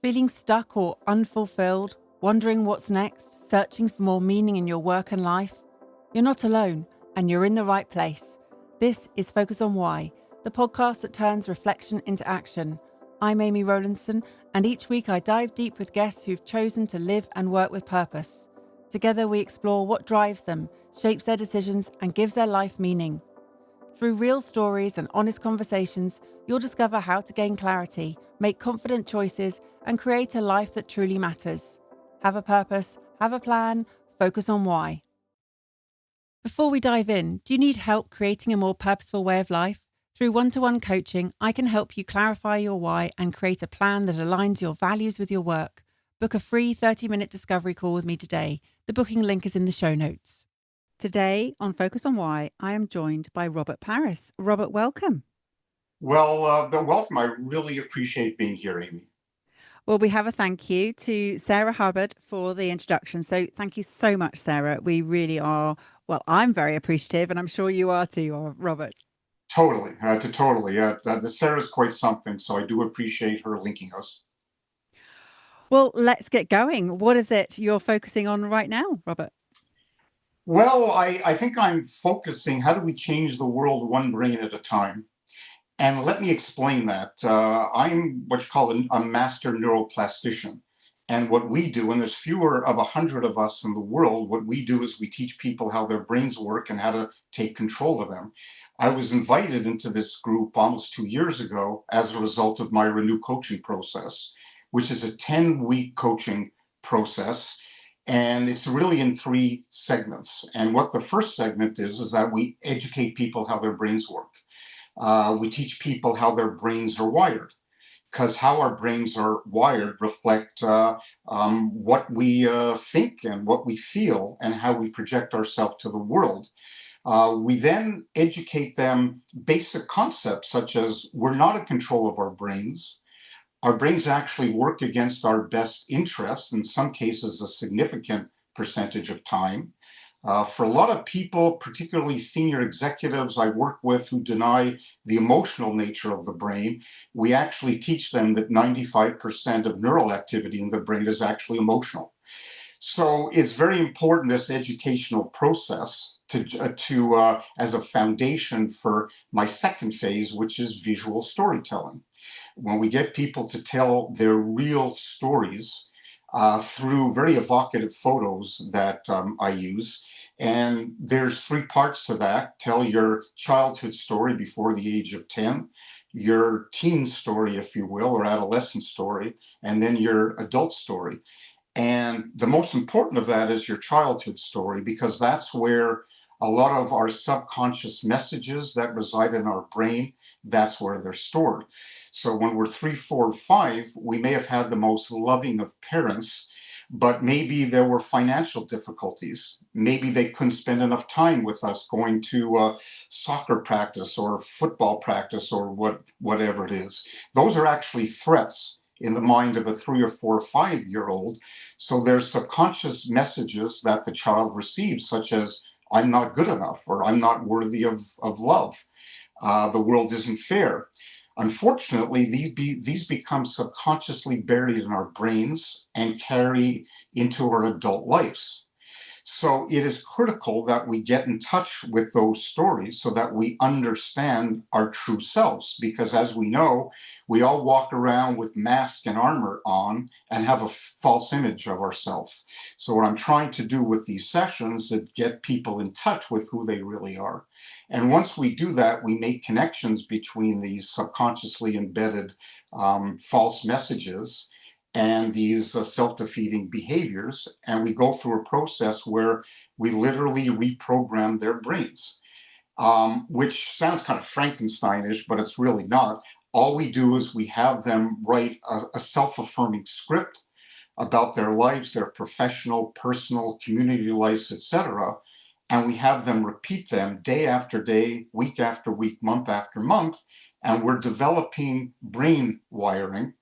Feeling stuck or unfulfilled, wondering what's next, searching for more meaning in your work and life? You're not alone, and you're in the right place. This is Focus on Why, the podcast that turns reflection into action. I'm Amy Rowlandson, and each week I dive deep with guests who've chosen to live and work with purpose. Together we explore what drives them, shapes their decisions, and gives their life meaning. Through real stories and honest conversations, you'll discover how to gain clarity, make confident choices, and create a life that truly matters. Have a purpose, have a plan, focus on why. Before we dive in, do you need help creating a more purposeful way of life? Through one-to-one coaching, I can help you clarify your why and create a plan that aligns your values with your work. Book a free 30-minute discovery call with me today. The booking link is in the show notes. Today on Focus on Why, I am joined by Robert Paris. Robert, welcome. Welcome. I really appreciate being here, Amy. Well, we have a thank you to Sarah Hubbard for the introduction. So thank you so much, Sarah. We really are, well, I'm very appreciative, and I'm sure you are too, Robert. Totally. The Sarah's quite something, so I do appreciate her linking us. Well, let's get going. What is it you're focusing on right now, Robert? Well, I think I'm focusing, how do we change the world one brain at a time? And let me explain that. I'm what you call a master neuroplastician. And what we do, and there's fewer of 100 of us in the world, what we do is we teach people how their brains work and how to take control of them. I was invited into this group almost 2 years ago as a result of my Renew coaching process, which is a 10-week coaching process. And it's really in three segments. And what the first segment is that we educate people how their brains work. We teach people how their brains are wired, because how our brains are wired reflect what we think and what we feel and how we project ourselves to the world. We then educate them basic concepts such as we're not in control of our brains. Our brains actually work against our best interests, in some cases a significant percentage of time. For a lot of people, particularly senior executives I work with who deny the emotional nature of the brain, we actually teach them that 95% of neural activity in the brain is actually emotional. So it's very important, this educational process, as a foundation for my second phase, which is visual storytelling. When we get people to tell their real stories through very evocative photos that I use. And there's three parts to that. Tell your childhood story before the age of 10, your teen story, if you will, or adolescent story, and then your adult story. And the most important of that is your childhood story, because that's where a lot of our subconscious messages that reside in our brain, that's where they're stored. So when we're 3, 4, 5, we may have had the most loving of parents, but maybe there were financial difficulties. Maybe they couldn't spend enough time with us going to soccer practice or football practice or whatever it is. Those are actually threats in the mind of a 3 or 4 or 5-year-old. So there's subconscious messages that the child receives, such as, I'm not good enough, or I'm not worthy of love. The world isn't fair. Unfortunately, these become subconsciously buried in our brains and carry into our adult lives. So it is critical that we get in touch with those stories so that we understand our true selves. Because as we know, we all walk around with mask and armor on and have a false image of ourselves. So what I'm trying to do with these sessions is get people in touch with who they really are. And once we do that, we make connections between these subconsciously embedded false messages and these self-defeating behaviors. And we go through a process where we literally reprogram their brains, which sounds kind of Frankensteinish, but it's really not. All we do is we have them write a self-affirming script about their lives, their professional, personal, community lives, etc. And we have them repeat them day after day, week after week, month after month. And we're developing brain wiring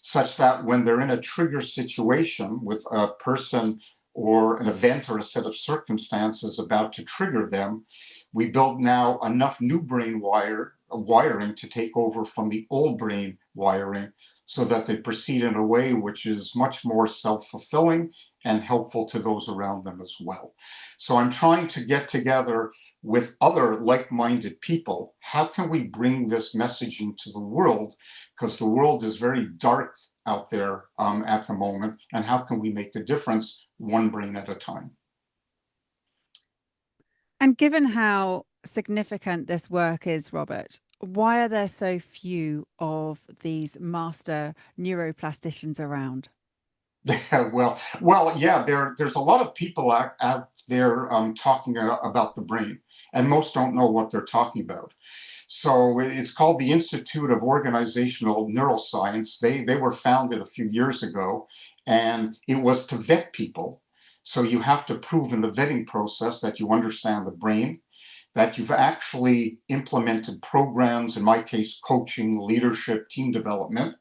such that when they're in a trigger situation with a person or an event or a set of circumstances about to trigger them, we build now enough new brain wiring to take over from the old brain wiring so that they proceed in a way which is much more self-fulfilling and helpful to those around them as well. So I'm trying to get together with other like-minded people. How can we bring this messaging to the world? Because the world is very dark out there at the moment, and how can we make a difference one brain at a time? And given how significant this work is, Robert, why are there so few of these master neuroplasticians around? Yeah. There's a lot of people out there talking about the brain, and most don't know what they're talking about. So it's called the Institute of Organizational Neuroscience. They were founded a few years ago, and it was to vet people. So you have to prove in the vetting process that you understand the brain, that you've actually implemented programs, in my case, coaching, leadership, team development,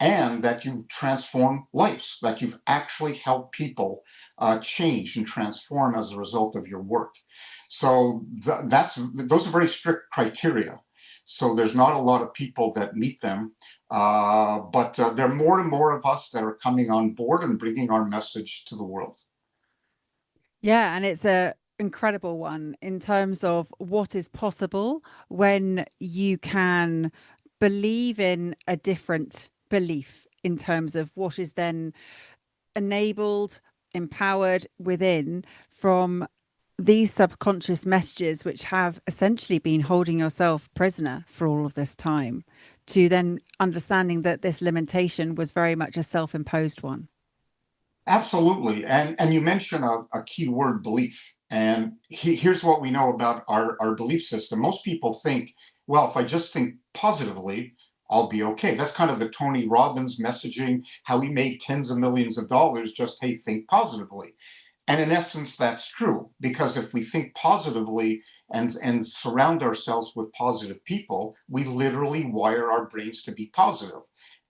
and that you've transformed lives, that you've actually helped people change and transform as a result of your work. So those are very strict criteria. So there's not a lot of people that meet them, but there are more and more of us that are coming on board and bringing our message to the world. Yeah, and it's a incredible one in terms of what is possible when you can believe in a different belief in terms of what is then enabled, empowered within from these subconscious messages, which have essentially been holding yourself prisoner for all of this time, to then understanding that this limitation was very much a self-imposed one. Absolutely. And you mentioned a key word, belief. And here's what we know about our belief system. Most people think, well, if I just think positively, I'll be okay. That's kind of the Tony Robbins messaging, how he made tens of millions of dollars just, hey, think positively. And in essence, that's true, because if we think positively and surround ourselves with positive people, we literally wire our brains to be positive.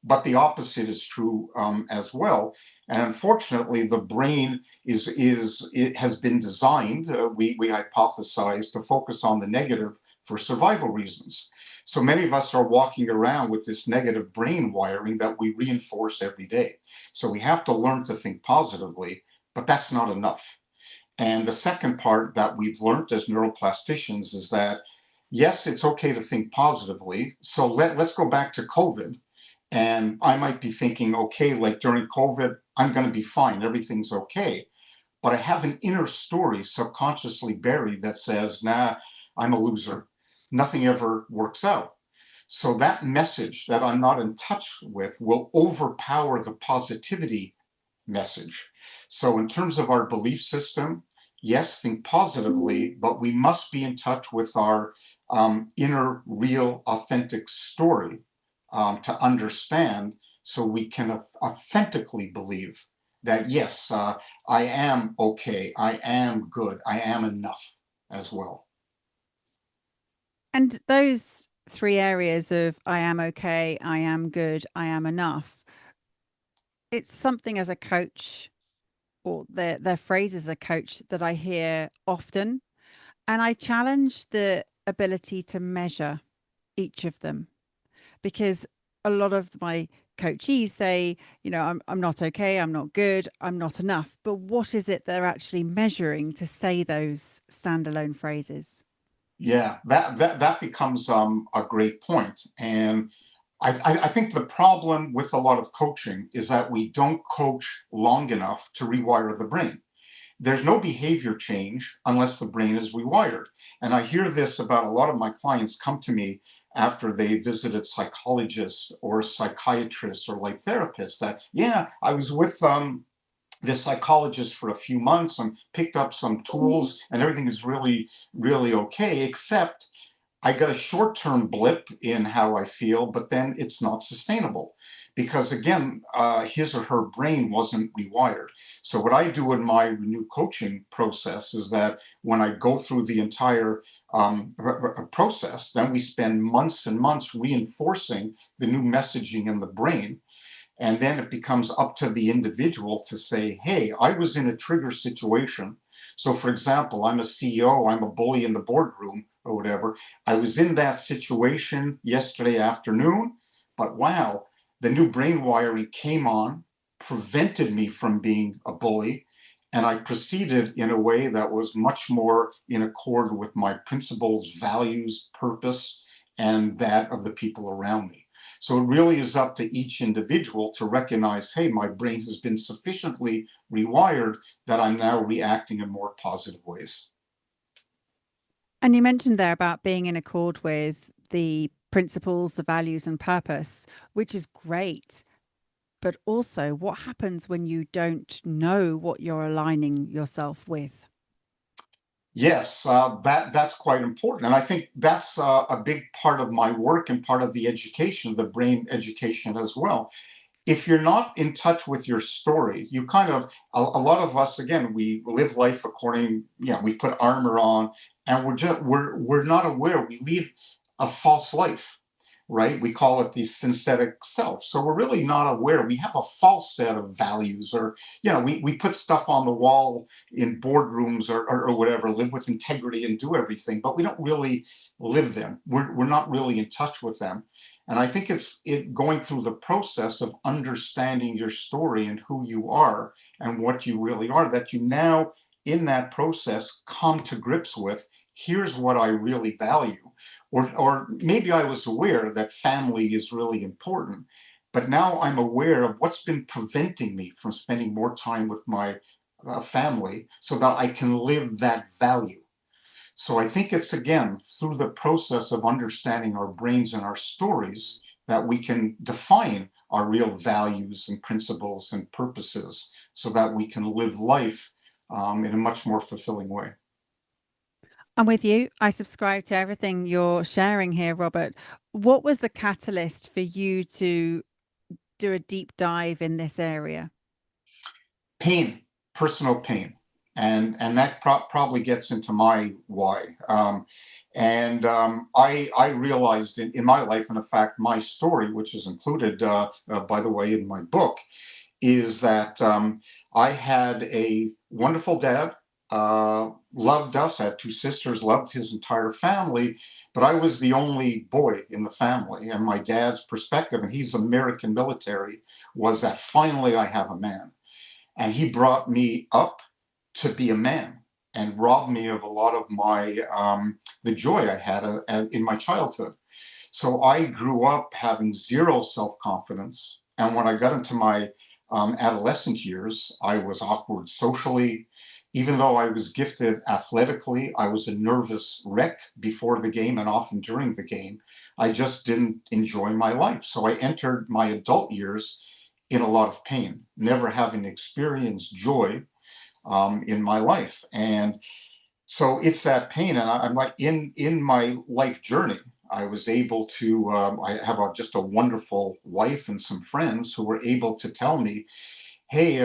But the opposite is true as well. And unfortunately, the brain it has been designed, we hypothesize, to focus on the negative for survival reasons. So many of us are walking around with this negative brain wiring that we reinforce every day. So we have to learn to think positively, but that's not enough. And the second part that we've learned as neuroplasticians is that, yes, it's okay to think positively. So let's go back to COVID. And I might be thinking, okay, like during COVID, I'm going to be fine. Everything's okay. But I have an inner story subconsciously buried that says, nah, I'm a loser. Nothing ever works out. So that message that I'm not in touch with will overpower the positivity message. So, in terms of our belief system, yes, think positively, but we must be in touch with our inner, real, authentic story to understand, so we can authentically believe that, yes, I am okay, I am good, I am enough as well. And those three areas of I am okay, I am good, I am enough, it's something as a coach, or their phrase as a coach, that I hear often. And I challenge the ability to measure each of them, because a lot of my coachees say, I'm not okay, I'm not good, I'm not enough. But what is it they're actually measuring to say those standalone phrases? Yeah, that becomes a great point. And I think the problem with a lot of coaching is that we don't coach long enough to rewire the brain. There's no behavior change unless the brain is rewired. And I hear this about a lot of my clients come to me after they visited psychologists or psychiatrists or like therapists that, yeah, I was with this psychologist for a few months and picked up some tools and everything is really, really okay, except I got a short term blip in how I feel, but then it's not sustainable because, again, his or her brain wasn't rewired. So, what I do in my Renew coaching process is that when I go through the entire process, then we spend months and months reinforcing the new messaging in the brain. And then it becomes up to the individual to say, hey, I was in a trigger situation. So, for example, I'm a CEO, I'm a bully in the boardroom or whatever. I was in that situation yesterday afternoon, but wow, the new brain wiring came on, prevented me from being a bully, and I proceeded in a way that was much more in accord with my principles, values, purpose, and that of the people around me. So it really is up to each individual to recognize, hey, my brain has been sufficiently rewired that I'm now reacting in more positive ways. And you mentioned there about being in accord with the principles, the values, and purpose, which is great. But also, what happens when you don't know what you're aligning yourself with? Yes, that's quite important, and I think that's a big part of my work and part of the education, the brain education as well. If you're not in touch with your story, you kind of a lot of us again we live life according, yeah, we put armor on, and we're not aware. We lead a false life, right? We call it the synthetic self. So we're really not aware. We have a false set of values, or we put stuff on the wall in boardrooms or whatever, live with integrity and do everything, but we don't really live them. We're not really in touch with them. And I think it's going through the process of understanding your story and who you are and what you really are, that you now, in that process, come to grips with, here's what I really value. Or maybe I was aware that family is really important, but now I'm aware of what's been preventing me from spending more time with my family so that I can live that value. So I think it's again through the process of understanding our brains and our stories that we can define our real values and principles and purposes so that we can live life in a much more fulfilling way. I'm with you. I subscribe to everything you're sharing here, Robert. What was the catalyst for you to do a deep dive in this area? Pain, personal pain. And that probably gets into my why. I realized in my life, and in fact, my story, which is included, by the way, in my book, is that I had a wonderful dad, loved us, had two sisters, loved his entire family, but I was the only boy in the family. And my dad's perspective, and he's American military, was that finally I have a man. And he brought me up to be a man and robbed me of a lot of my the joy I had in my childhood. So I grew up having zero self-confidence. And when I got into my adolescent years, I was awkward socially. Even though I was gifted athletically, I was a nervous wreck before the game and often during the game. I just didn't enjoy my life. So I entered my adult years in a lot of pain, never having experienced joy in my life. And so it's that pain, and I'm like in my life journey. I was able to. I have just a wonderful wife and some friends who were able to tell me, "Hey,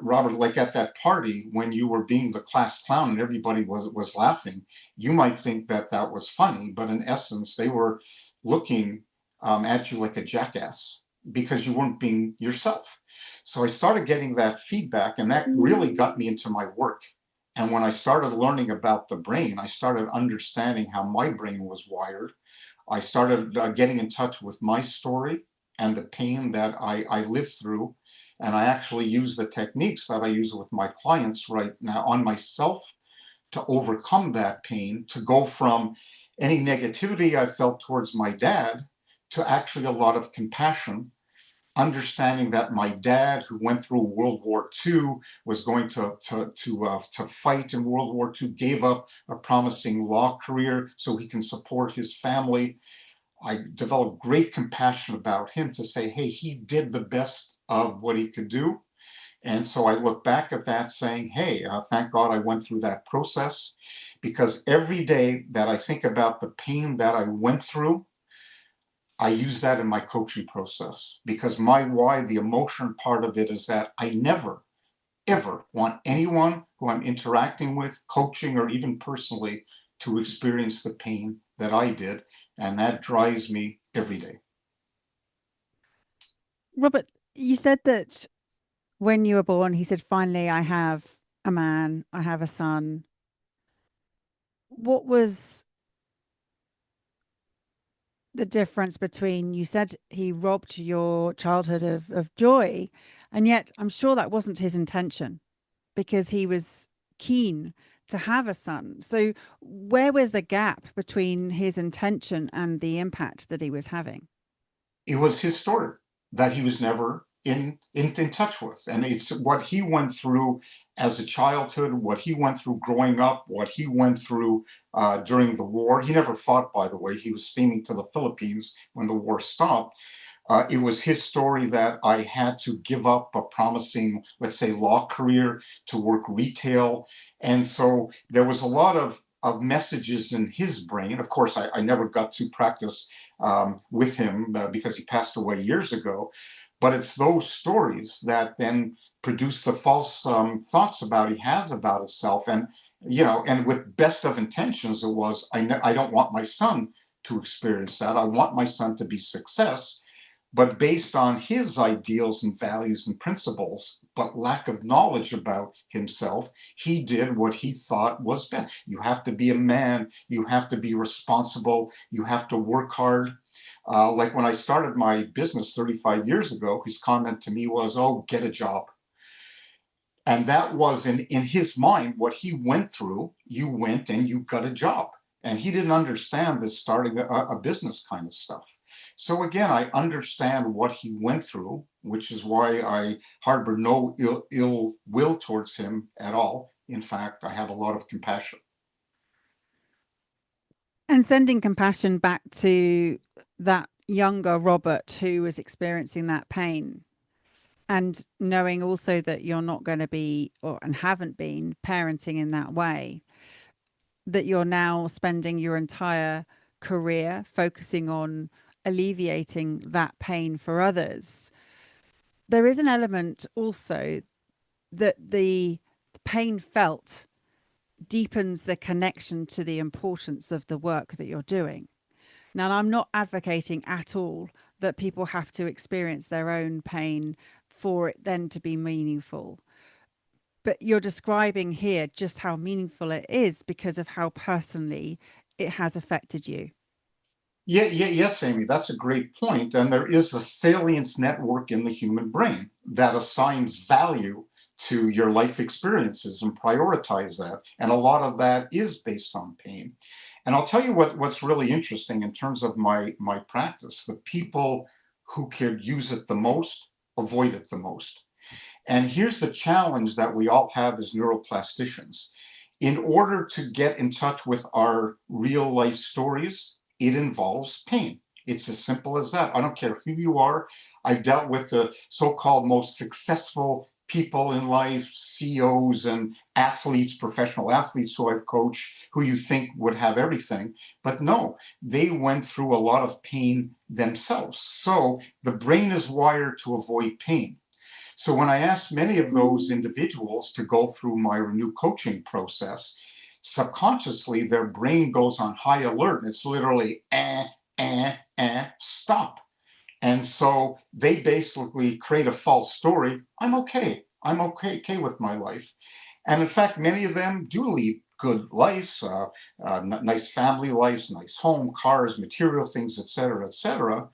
Robert, like at that party when you were being the class clown and everybody was laughing, you might think that that was funny, but in essence, they were looking at you like a jackass because you weren't being yourself." So I started getting that feedback, and that really got me into my work. And when I started learning about the brain, I started understanding how my brain was wired. I started getting in touch with my story and the pain that I lived through. And I actually use the techniques that I use with my clients right now on myself to overcome that pain, to go from any negativity I felt towards my dad to actually a lot of compassion, understanding that my dad, who went through World War II, was going to fight in World War II, gave up a promising law career so he can support his family. I developed great compassion about him to say, hey, he did the best of what he could do. And so I look back at that saying, hey, thank God I went through that process, because every day that I think about the pain that I went through, I use that in my coaching process, because my why, the emotion part of it, is that I never, ever want anyone who I'm interacting with, coaching, or even personally to experience the pain that I did. And that drives me every day. Robert, you said that when you were born, he said, finally, I have a man, I have a son. What was the difference between, you said he robbed your childhood of joy, and yet I'm sure that wasn't his intention because he was keen to have a son. So where was the gap between his intention and the impact that he was having? It was his story that he was never in touch with. And it's what he went through as a childhood, what he went through growing up, what he went through during the war. He never fought, by the way. He was steaming to the Philippines when the war stopped. It was his story that I had to give up a promising, let's say, law career to work retail. And so there was a lot of messages in his brain. Of course, I never got to practice with him because he passed away years ago. But it's those stories that then produce the false thoughts about he has about himself. And with best of intentions, it was, I don't want my son to experience that. I want my son to be success, but based on his ideals and values and principles, but lack of knowledge about himself, he did what he thought was best. You have to be a man, you have to be responsible, you have to work hard. Like when I started my business 35 years ago, his comment to me was, "Oh, get a job." And that was in his mind what he went through. You went and you got a job. And he didn't understand this starting a business kind of stuff. So again, I understand what he went through, which is why I harbor no ill will towards him at all. In fact, I have a lot of compassion. And sending compassion back to that younger Robert who was experiencing that pain, and knowing also that you're not going to be, or and haven't been parenting in that way, that you're now spending your entire career focusing on alleviating that pain for others. There is an element also that the pain felt deepens the connection to the importance of the work that you're doing. Now, I'm not advocating at all that people have to experience their own pain for it then to be meaningful. But you're describing here just how meaningful it is because of how personally it has affected you. Yes, Amy, that's a great point. And there is a salience network in the human brain that assigns value to your life experiences and prioritize that. And a lot of that is based on pain. And I'll tell you what's really interesting in terms of my practice. The people who could use it the most avoid it the most. And here's the challenge that we all have as neuroplasticians. In order to get in touch with our real life stories, it involves pain. It's as simple as that. I don't care who you are. I've dealt with the so called most successful people in life, CEOs and athletes, professional athletes who I've coached, who you think would have everything. But no, they went through a lot of pain themselves. So the brain is wired to avoid pain. So when I ask many of those individuals to go through my Renew coaching process, subconsciously their brain goes on high alert. It's literally stop. And so they basically create a false story. I'm okay. I'm okay with my life. And in fact, many of them do lead good lives, nice family lives, nice home, cars, material things, etc., etc.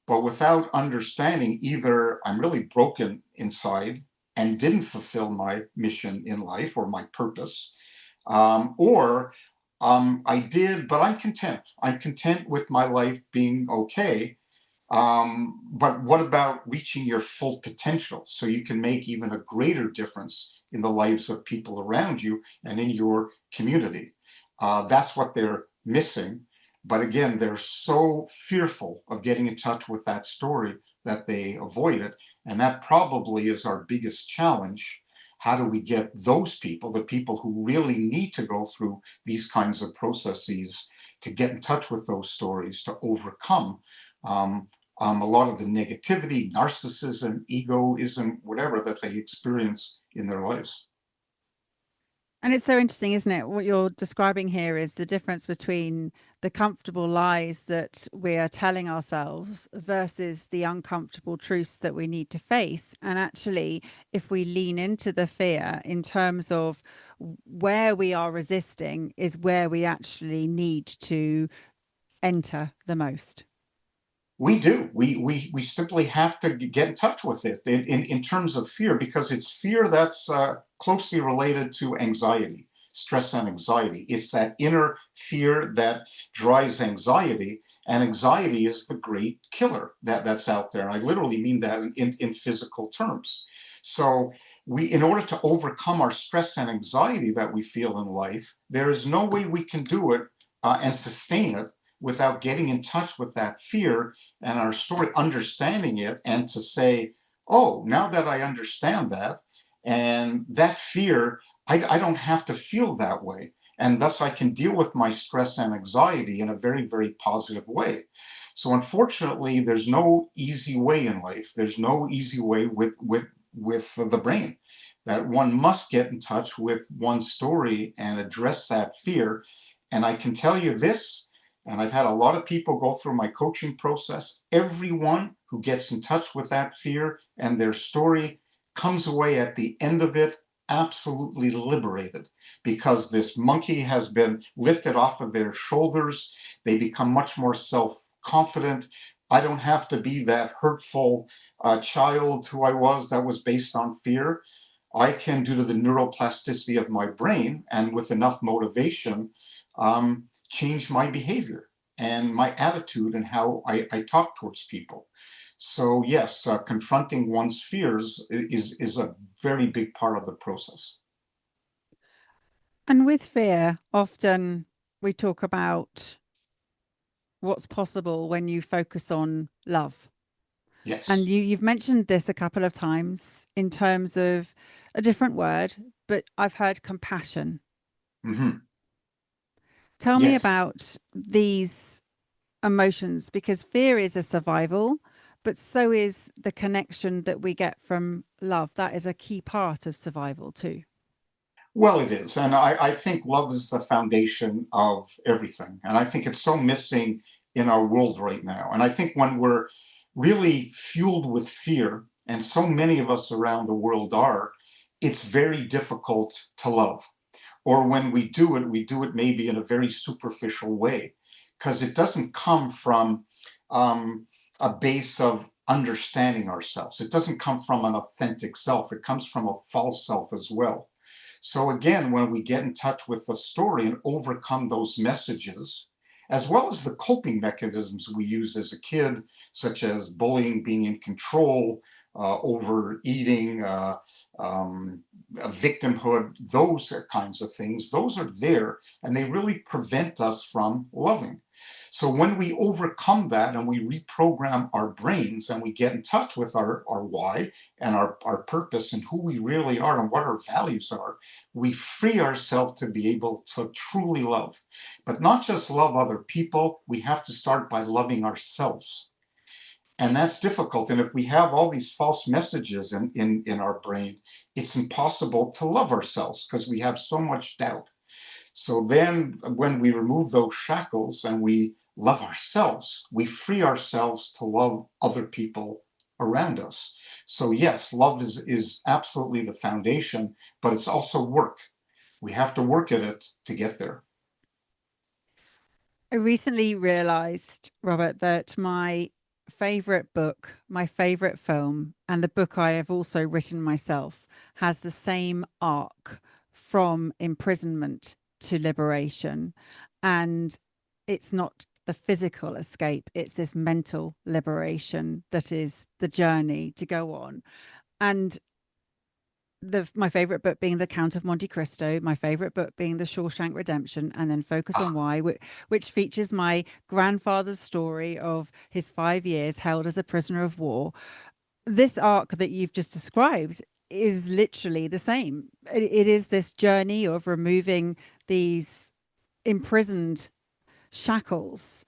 But without understanding, either I'm really broken inside and didn't fulfill my mission in life or my purpose, or I did, but I'm content. I'm content with my life being okay. But what about reaching your full potential so you can make even a greater difference in the lives of people around you and in your community? That's what they're missing. But again, they're so fearful of getting in touch with that story that they avoid it. And that probably is our biggest challenge. How do we get those people, the people who really need to go through these kinds of processes, to get in touch with those stories, to overcome um, a lot of the negativity, narcissism, egoism, whatever that they experience in their lives? And it's so interesting, isn't it? What you're describing here is the difference between the comfortable lies that we are telling ourselves versus the uncomfortable truths that we need to face. And actually, if we lean into the fear in terms of where we are resisting, is where we actually need to enter the most. We do. We simply have to get in touch with it in terms of fear, because it's fear that's closely related to anxiety, stress and anxiety. It's that inner fear that drives anxiety, and anxiety is the great killer that's out there. I literally mean that in physical terms. So in order to overcome our stress and anxiety that we feel in life, there is no way we can do it and sustain it without getting in touch with that fear and our story, understanding it, and to say, oh, now that I understand that, and that fear, I don't have to feel that way. And thus I can deal with my stress and anxiety in a very, very positive way. So unfortunately, there's no easy way in life. There's no easy way with the brain. That one must get in touch with one's story and address that fear. And I can tell you this, and I've had a lot of people go through my coaching process. Everyone who gets in touch with that fear and their story comes away at the end of it absolutely liberated, because this monkey has been lifted off of their shoulders. They become much more self-confident. I don't have to be that hurtful child who I was that was based on fear. I can, due to the neuroplasticity of my brain and with enough motivation, change my behavior and my attitude and how I talk towards people. So yes, confronting one's fears is a very big part of the process. And with fear, often we talk about what's possible when you focus on love. And Yes. you've mentioned this a couple of times in terms of a different word, but I've heard compassion. Hmm. Tell me Yes. about these emotions, because fear is a survival, but so is the connection that we get from love. That is a key part of survival too. Well, it is. And I think love is the foundation of everything. And I think it's so missing in our world right now. And I think when we're really fueled with fear, and so many of us around the world are, it's very difficult to love. Or when we do it maybe in a very superficial way, because it doesn't come from a base of understanding ourselves. It doesn't come from an authentic self. It comes from a false self as well. So again, when we get in touch with the story and overcome those messages, as well as the coping mechanisms we use as a kid, such as bullying, being in control, overeating, victimhood, those kinds of things, those are there and they really prevent us from loving. So when we overcome that and we reprogram our brains and we get in touch with our why and our purpose and who we really are and what our values are, we free ourselves to be able to truly love. But not just love other people, we have to start by loving ourselves. And that's difficult. And if we have all these false messages in our brain, it's impossible to love ourselves because we have so much doubt. So then when we remove those shackles and we love ourselves, we free ourselves to love other people around us. So yes, love is absolutely the foundation, but it's also work. We have to work at it to get there. I recently realized, Robert, that my favorite book, my favorite film, and the book I have also written myself has the same arc from imprisonment to liberation. And it's not the physical escape, it's this mental liberation that is the journey to go on. And my favorite book being The Count of Monte Cristo, my favorite book being The Shawshank Redemption, and then Focus on Ah, Why, which features my grandfather's story of his 5 years held as a prisoner of war. This arc that you've just described is literally the same. It is this journey of removing these imprisoned shackles,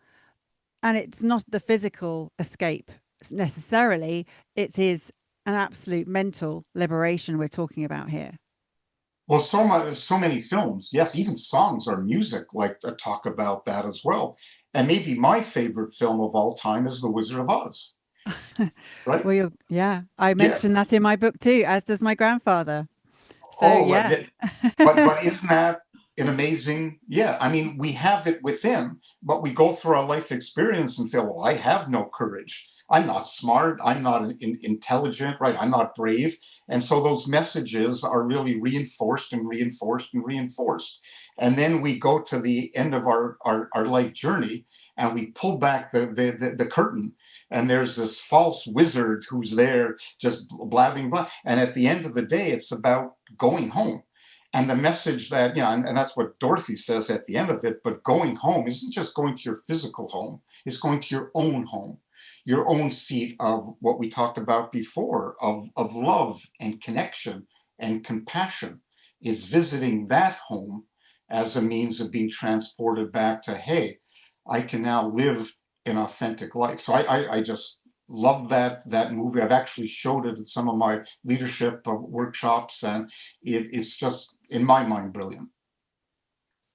and it's not the physical escape necessarily, it is an absolute mental liberation we're talking about here. well, so many films, yes, even songs or music like talk about that as well. And maybe my favorite film of all time is The Wizard of Oz, right? Well, yeah, I Yeah. mentioned that in my book too, as does my grandfather. So Oh, yeah. but isn't that? an amazing, yeah, I mean, we have it within, but we go through our life experience and feel, well, I have no courage. I'm not smart. I'm not intelligent, right? I'm not brave. And so those messages are really reinforced and reinforced and reinforced. And then we go to the end of our life journey and we pull back the curtain, and there's this false wizard who's there just blabbing blah. And at the end of the day, it's about going home. And the message that, and that's what Dorothy says at the end of it, but going home isn't just going to your physical home, it's going to your own home, your own seat of what we talked about before, of love and connection and compassion. It's visiting that home as a means of being transported back to, hey, I can now live an authentic life. So I just love that movie. I've actually showed it at some of my leadership workshops, and it's just, in my mind, brilliant.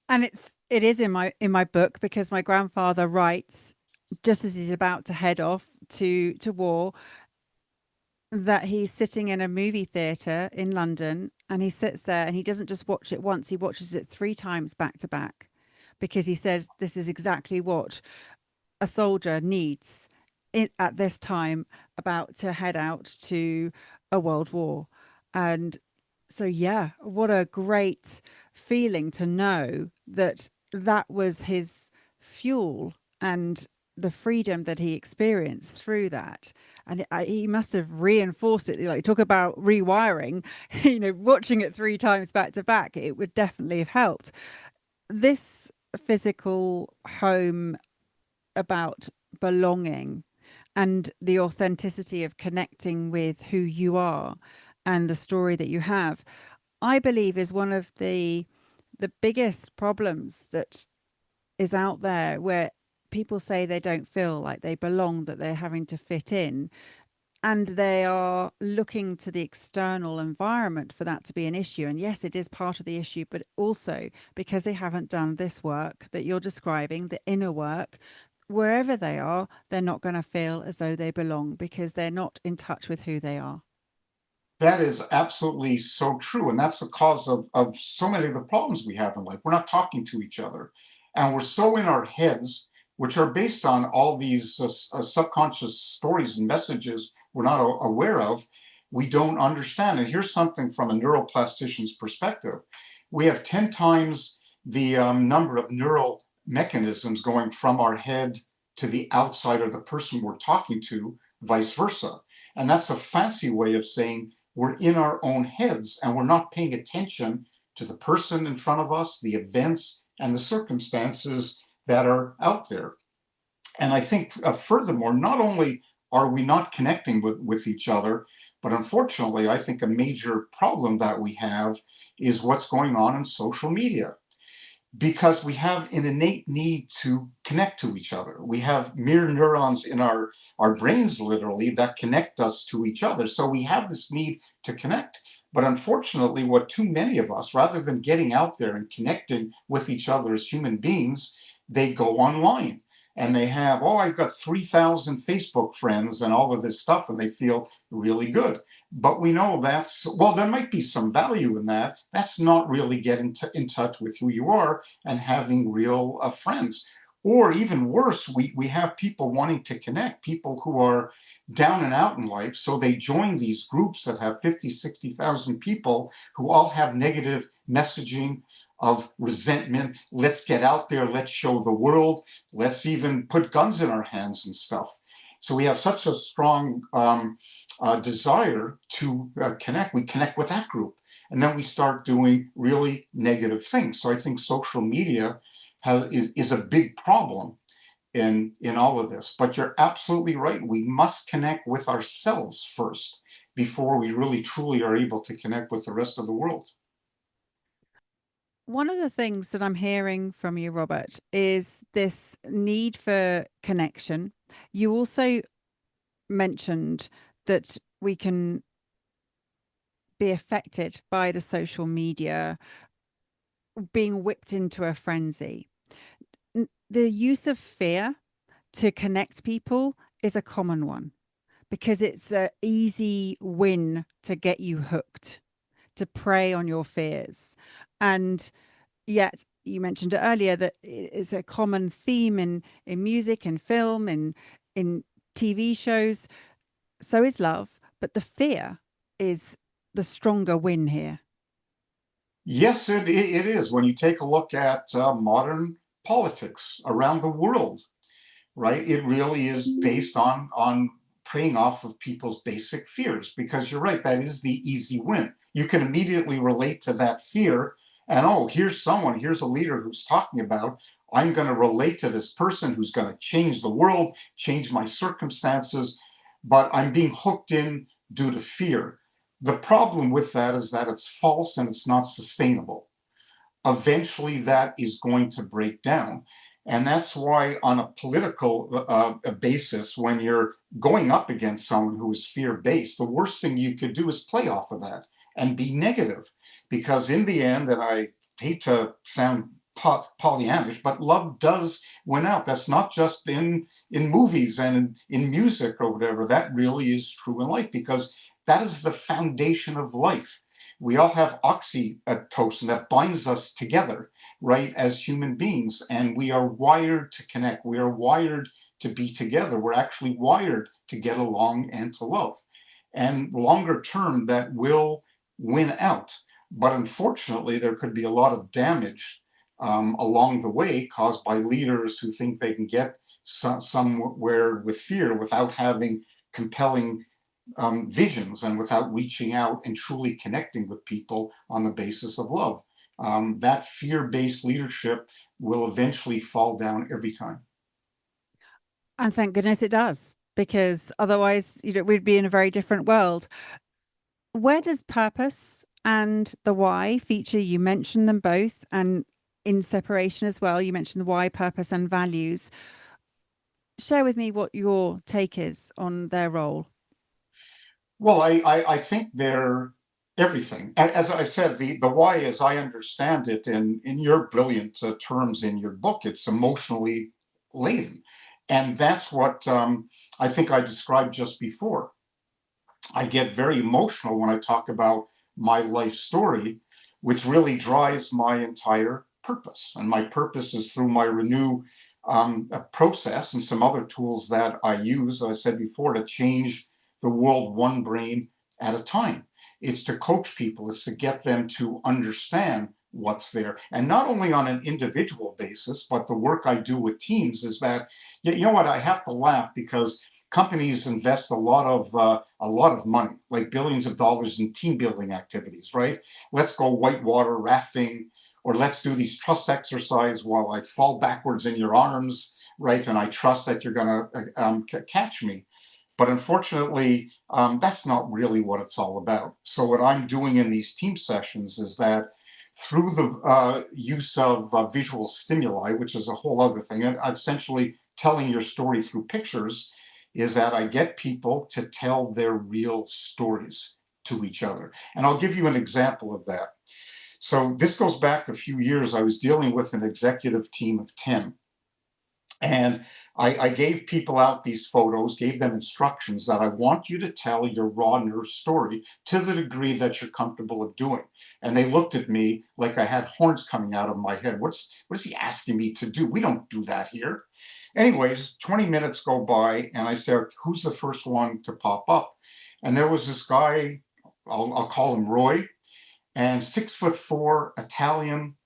And it is in my book, because my grandfather writes, just as he's about to head off to war, that he's sitting in a movie theater in London, and he sits there and he doesn't just watch it once, he watches it 3 times back to back, because he says this is exactly what a soldier needs at this time, about to head out to a world war. And so, yeah, what a great feeling to know that that was his fuel, and the freedom that he experienced through that. And he must have reinforced it. Like, talk about rewiring, watching it 3 times back to back, it would definitely have helped. This physical home, about belonging and the authenticity of connecting with who you are and the story that you have, I believe is one of the biggest problems that is out there, where people say they don't feel like they belong, that they're having to fit in, and they are looking to the external environment for that to be an issue. And yes, it is part of the issue, but also because they haven't done this work that you're describing, the inner work, wherever they are, they're not going to feel as though they belong, because they're not in touch with who they are. That is absolutely so true. And that's the cause of so many of the problems we have in life. We're not talking to each other. And we're so in our heads, which are based on all these subconscious stories and messages we're not aware of, we don't understand. And here's something from a neuroplastician's perspective. We have 10 times the number of neural mechanisms going from our head to the outside of the person we're talking to, vice versa. And that's a fancy way of saying we're in our own heads and we're not paying attention to the person in front of us, the events, and the circumstances that are out there. And I think, furthermore, not only are we not connecting with each other, but unfortunately, I think a major problem that we have is what's going on in social media, because we have an innate need to connect to each other. We have mirror neurons in our brains, literally, that connect us to each other. So we have this need to connect. But unfortunately, what too many of us, rather than getting out there and connecting with each other as human beings, they go online and they have, oh, I've got 3,000 Facebook friends and all of this stuff, and they feel really good. But we know that's, well, there might be some value in that. That's not really getting in touch with who you are and having real friends. Or even worse, we have people wanting to connect, people who are down and out in life. So they join these groups that have 50, 60,000 people who all have negative messaging of resentment. Let's get out there. Let's show the world. Let's even put guns in our hands and stuff. So we have such a strong desire to connect. We connect with that group, and then we start doing really negative things. So I think social media is a big problem in all of this. But you're absolutely right. We must connect with ourselves first before we really truly are able to connect with the rest of the world. One of the things that I'm hearing from you, Robert, is this need for connection. You also mentioned that we can be affected by the social media, being whipped into a frenzy. The use of fear to connect people is a common one, because it's an easy win to get you hooked, to prey on your fears. And Yet you mentioned it earlier that it's a common theme in music and film and in TV shows. So is love, but the fear is the stronger win here. Yes, it is. When you take a look at modern politics around the world, right? It really is based on preying off of people's basic fears. Because you're right, that is the easy win. You can immediately relate to that fear, and oh, here's a leader who's talking about, I'm going to relate to this person who's going to change the world, change my circumstances, but I'm being hooked in due to fear. The problem with that is that it's false and it's not sustainable. Eventually that is going to break down. And that's why, on a political basis, when you're going up against someone who is fear based, the worst thing you could do is play off of that and be negative. Because in the end, and I hate to sound Pollyannish, but love does win out. That's not just in movies and in music or whatever. That really is true in life, because that is the foundation of life. We all have oxytocin that binds us together, right, as human beings. And we are wired to connect. We are wired to be together. We're actually wired to get along and to love. And longer term, that will win out. But unfortunately, there could be a lot of damage along the way caused by leaders who think they can get somewhere with fear without having compelling visions and without reaching out and truly connecting with people on the basis of love. That fear based leadership will eventually fall down every time. And thank goodness it does, because otherwise, we'd be in a very different world. Where does purpose and the why feature? You mentioned them both, and in separation as well. You mentioned the why, purpose, and values. Share with me what your take is on their role. Well, I think they're everything. As I said, the why, as I understand it, in your brilliant terms in your book, it's emotionally laden. And that's what I think I described just before. I get very emotional when I talk about my life story, which really drives my entire purpose. And my purpose is through my Renew process and some other tools that I use, as I said before, to change the world one brain at a time. It's to coach people, it's to get them to understand what's there. And not only on an individual basis, but the work I do with teams is that, you know what, I have to laugh because companies invest a lot of money, like billions of dollars, in team building activities. Right? Let's go whitewater rafting, or let's do these trust exercise while I fall backwards in your arms. Right? And I trust that you're going to catch me. But unfortunately, that's not really what it's all about. So what I'm doing in these team sessions is that through the use of visual stimuli, which is a whole other thing, and essentially telling your story through pictures, is that I get people to tell their real stories to each other. And I'll give you an example of that. So this goes back a few years. I was dealing with an executive team of 10. And I gave people out these photos, gave them instructions that I want you to tell your raw nerve story to the degree that you're comfortable of doing. And they looked at me like I had horns coming out of my head. What is he asking me to do? We don't do that here. Anyways, 20 minutes go by, and I said, who's the first one to pop up? And there was this guy, I'll call him Roy, and 6'4", Italian,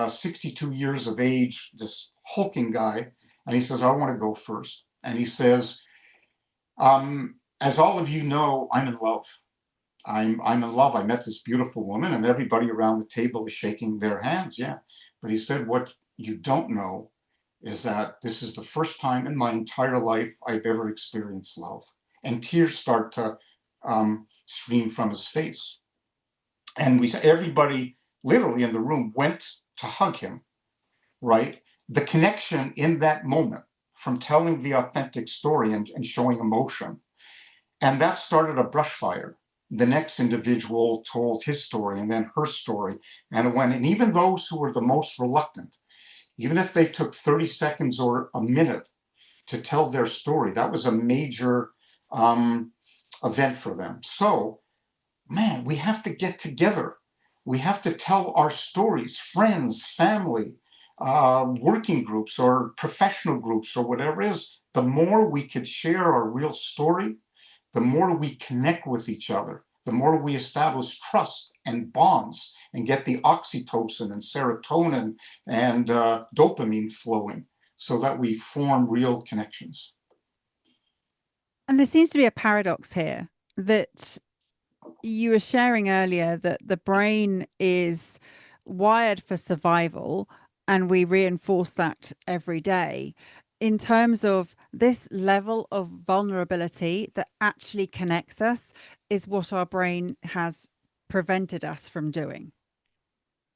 62 years of age, this hulking guy. And he says, I want to go first. And he says, as all of you know, I'm in love. I'm in love. I met this beautiful woman, and everybody around the table is shaking their hands. Yeah. But he said, what you don't know is that this is the first time in my entire life I've ever experienced love. And tears start to stream from his face. And everybody literally in the room went to hug him, right? The connection in that moment from telling the authentic story and showing emotion. And that started a brush fire. The next individual told his story and then her story. And it went, and even those who were the most reluctant, even if they took 30 seconds or a minute to tell their story, that was a major event for them. So, man, we have to get together. We have to tell our stories, friends, family, working groups or professional groups or whatever it is. The more we could share our real story, the more we connect with each other, the more we establish trust and bonds and get the oxytocin and serotonin and dopamine flowing so that we form real connections. And there seems to be a paradox here that you were sharing earlier that the brain is wired for survival, and we reinforce that every day. In terms of this level of vulnerability that actually connects us, is what our brain has prevented us from doing.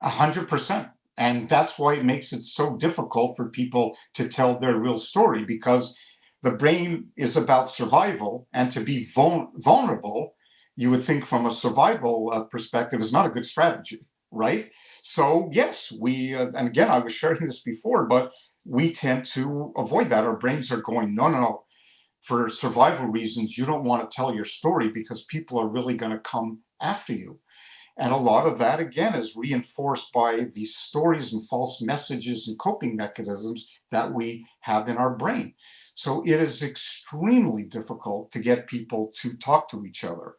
100%. And that's why it makes it so difficult for people to tell their real story, because the brain is about survival. And to be vulnerable, you would think from a survival perspective, is not a good strategy, right? So, yes, and again, I was sharing this before, but we tend to avoid that. Our brains are going, no, no, no. For survival reasons, you don't want to tell your story because people are really going to come after you. And a lot of that, again, is reinforced by these stories and false messages and coping mechanisms that we have in our brain. So it is extremely difficult to get people to talk to each other.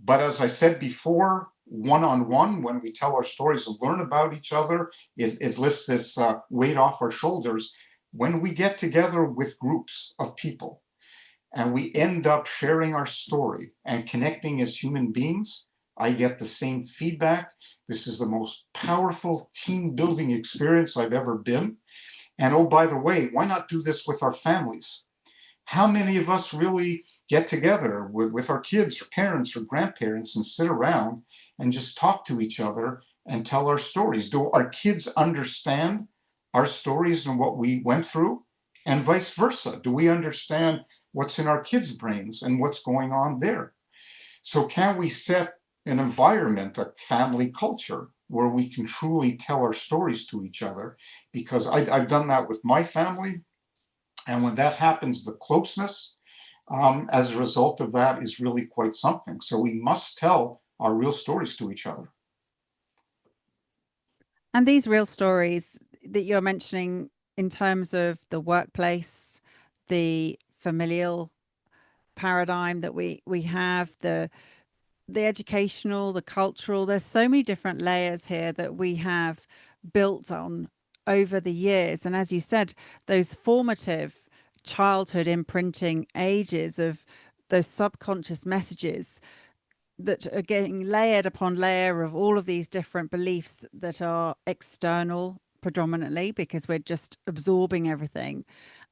But as I said before, one on one, when we tell our stories and learn about each other, it lifts this weight off our shoulders. When we get together with groups of people and we end up sharing our story and connecting as human beings, I get the same feedback. This is the most powerful team building experience I've ever been. And oh, by the way, why not do this with our families? How many of us really get together with our kids or parents or grandparents and sit around and just talk to each other and tell our stories? Do our kids understand our stories and what we went through? And vice versa. Do we understand what's in our kids' brains and what's going on there? So, can we set an environment, a family culture, where we can truly tell our stories to each other? Because I've done that with my family. And when that happens, the closeness as a result of that is really quite something. So, we must tell our real stories to each other. And these real stories that you're mentioning in terms of the workplace, the familial paradigm that we have, the educational, the cultural, there's so many different layers here that we have built on over the years. And as you said, those formative childhood imprinting ages of those subconscious messages that are getting layered upon layer of all of these different beliefs that are external predominantly because we're just absorbing everything.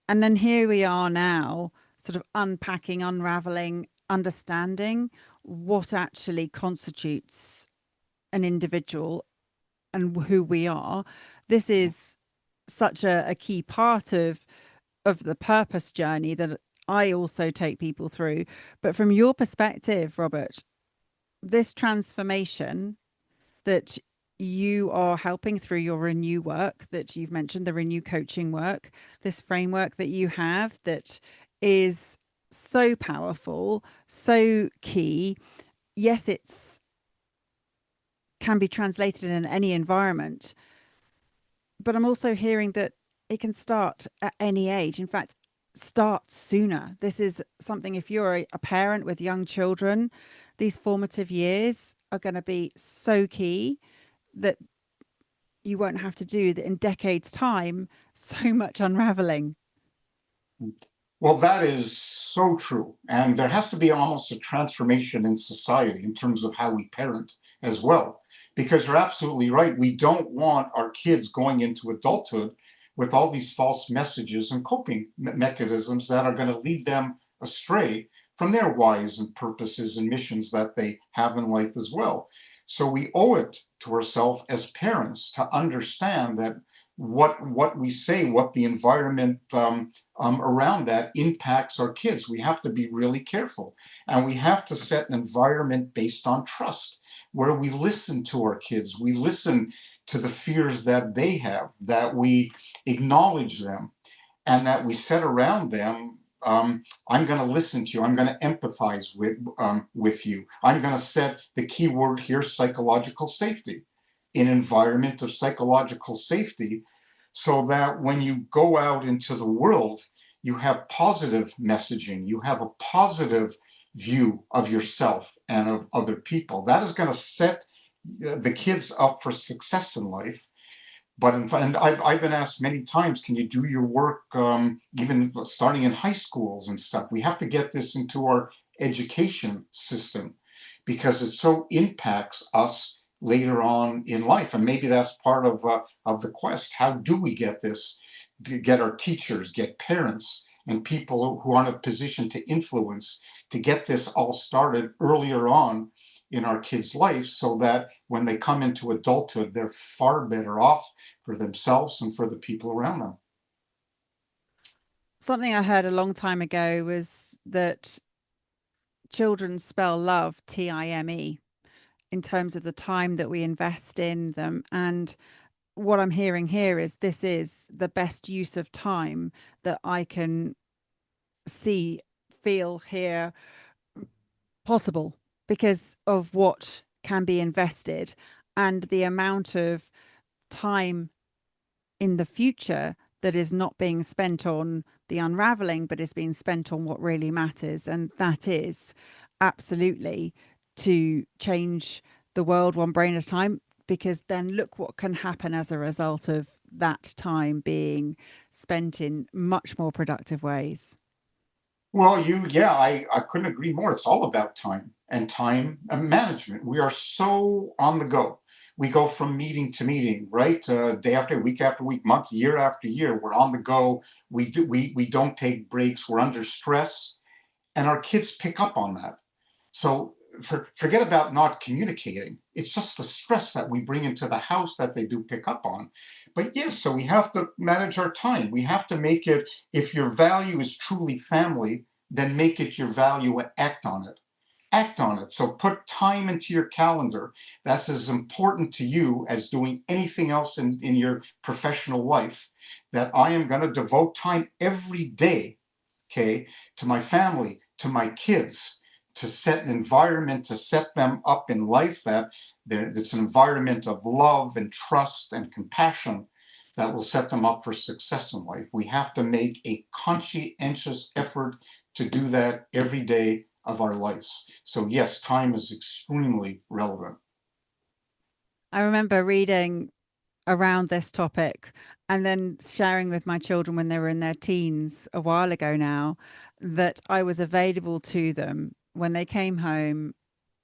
And then here we are now, sort of unpacking, unraveling, understanding what actually constitutes an individual and who we are. This is such a key part of the purpose journey that I also take people through. But from your perspective, Robert, this transformation that you are helping through your renew work that you've mentioned, the renew coaching work, this framework that you have that is so powerful, so key. Yes, it's can be translated in any environment, but I'm also hearing that it can start at any age. In fact, start sooner. This is something, if you're a parent with young children, these formative years are going to be so key that you won't have to do that in decades' time, so much unraveling. Well, that is so true. And there has to be almost a transformation in society in terms of how we parent as well. Because you're absolutely right. We don't want our kids going into adulthood with all these false messages and coping mechanisms that are going to lead them astray from their whys and purposes and missions that they have in life as well. So we owe it to ourselves as parents to understand that what we say, what the environment around that impacts our kids. We have to be really careful, and we have to set an environment based on trust, where we listen to our kids, we listen to the fears that they have, that we acknowledge them, and that we set around them. I'm going to listen to you. I'm going to empathize with you. I'm going to set the key word here: psychological safety. an environment of psychological safety so that when you go out into the world, you have positive messaging, you have a positive view of yourself and of other people. That is going to set the kids up for success in life. But and I've been asked many times, can you do your work even starting in high schools and stuff? We have to get this into our education system because it so impacts us later on in life. And maybe that's part of the quest. How do we get this? Get our teachers, get parents, and people who are in a position to influence to get this all started earlier on in our kids' life so that when they come into adulthood, they're far better off for themselves and for the people around them. Something I heard a long time ago was that children spell love time, in terms of the time that we invest in them. And what I'm hearing here is this is the best use of time that I can see, feel, hear possible because of what can be invested and the amount of time in the future that is not being spent on the unraveling, but is being spent on what really matters. And that is absolutely to change the world one brain at a time. Because then look what can happen as a result of that time being spent in much more productive ways. Well, yeah, I couldn't agree more. It's all about time management. We are so on the go. We go from meeting to meeting, right? Day after week, month, year after year. We're on the go. We don't take breaks. We're under stress, and our kids pick up on that. So forget about not communicating. It's just the stress that we bring into the house that they do pick up on. But yes, so we have to manage our time. We have to make it, if your value is truly family, then make it your value and act on it. Act on it. So put time into your calendar. That's as important to you as doing anything else in your professional life. That I am going to devote time every day, okay, to my family, to my kids, to set an environment to set them up in life that it's an environment of love and trust and compassion that will set them up for success in life. We have to make a conscientious effort to do that every day of our lives. So yes, time is extremely relevant. I remember reading around this topic and then sharing with my children when they were in their teens a while ago now that I was available to them when they came home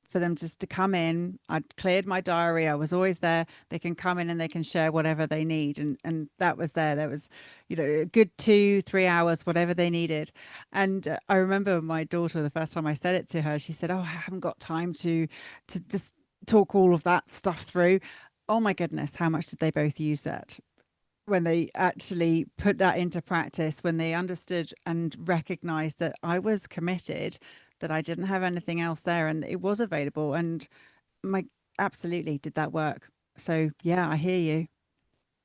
for them just to come in. I'd cleared my diary. I was always there. They can come in and they can share whatever they need. And that was there. There was, a good 2-3 hours, whatever they needed. And I remember my daughter, the first time I said it to her, she said, "Oh, I haven't got time to just talk all of that stuff through." Oh my goodness, how much did they both use that? When they actually put that into practice, when they understood and recognized that I was committed, that I didn't have anything else there and it was available. And my absolutely did that work. So yeah, I hear you.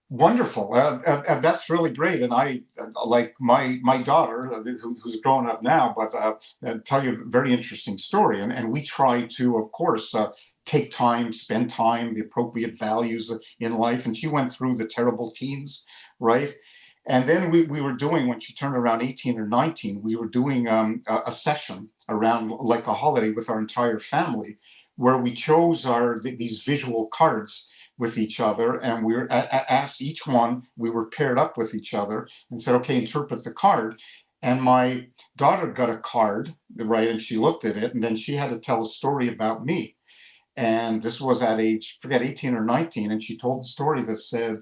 Wonderful. That's really great. And I like my daughter, who's grown up now, but tell you a very interesting story. And we try to, of course, take time, spend time, the appropriate values in life. And she went through the terrible teens, right? And then we were doing, when she turned around 18 or 19, we were doing a session around like a holiday with our entire family, where we chose these visual cards with each other, and we were asked each one, we were paired up with each other and said, okay, interpret the card. And my daughter got a card, right, and she looked at it, and then she had to tell a story about me. And this was at age, forget, 18 or 19, and she told the story that said,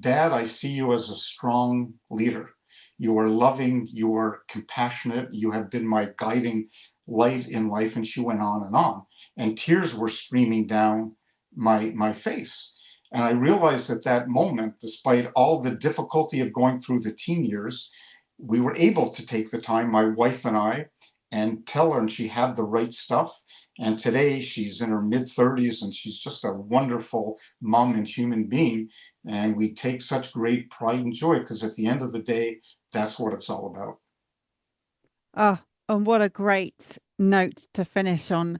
Dad, I see you as a strong leader. You are loving, you are compassionate, you have been my guiding light in life. And she went on and on. And tears were streaming down my face. And I realized at that moment, despite all the difficulty of going through the teen years, we were able to take the time, my wife and I, and tell her, and she had the right stuff. And today she's in her mid 30s and she's just a wonderful mom and human being. And we take such great pride and joy because at the end of the day, that's what it's all about. Oh, and what a great note to finish on.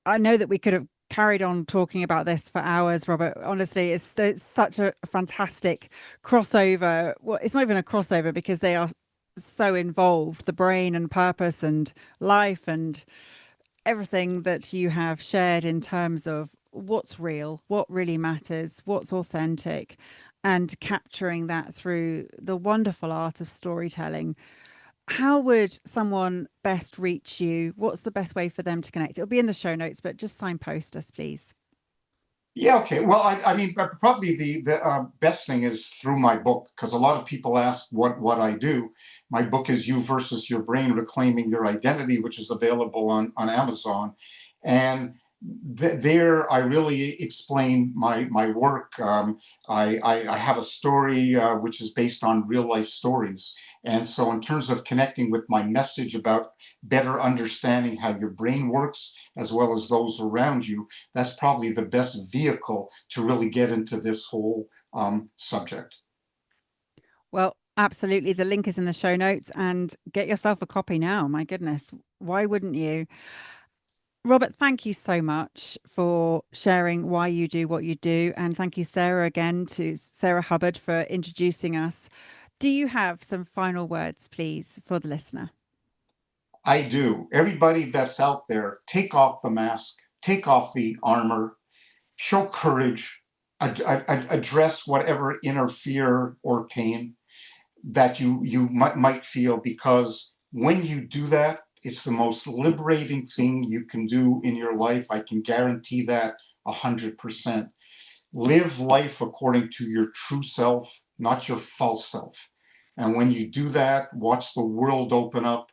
I know that we could have carried on talking about this for hours, Robert. Honestly, it's such a fantastic crossover. Well, it's not even a crossover because they are so involved, the brain and purpose and life and everything that you have shared in terms of what's real, what really matters, what's authentic, and capturing that through the wonderful art of storytelling. How would someone best reach you? What's the best way for them to connect? It'll be in the show notes, but just signpost us, please. Yeah, okay. Well, I mean, probably the best thing is through my book, because a lot of people ask what I do. My book is You versus Your Brain: Reclaiming Your Identity, which is available on Amazon, and there I really explain my work. I have a story which is based on real life stories, and so in terms of connecting with my message about better understanding how your brain works as well as those around you, that's probably the best vehicle to really get into this whole subject. Well, absolutely. The link is in the show notes and get yourself a copy now. My goodness. Why wouldn't you? Robert, thank you so much for sharing why you do what you do. And thank you, Sarah, again to Sarah Hubbard for introducing us. Do you have some final words, please, for the listener? I do. Everybody that's out there, take off the mask, take off the armor, show courage, address whatever inner fear or pain that you might feel, because when you do that, it's the most liberating thing you can do in your life. I can guarantee that 100%. Live life according to your true self, not your false self. And when you do that, watch the world open up.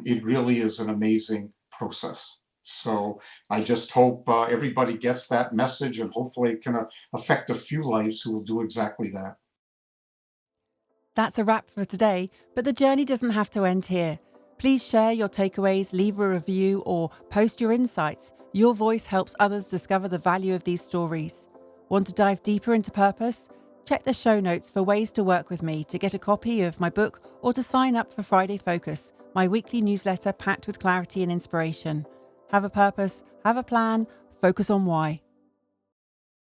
It really is an amazing process. So I just hope everybody gets that message, and hopefully it can affect a few lives who will do exactly that. That's a wrap for today, but the journey doesn't have to end here. Please share your takeaways, leave a review, or post your insights. Your voice helps others discover the value of these stories. Want to dive deeper into purpose? Check the show notes for ways to work with me to get a copy of my book or to sign up for Friday Focus, my weekly newsletter packed with clarity and inspiration. Have a purpose, have a plan, focus on why.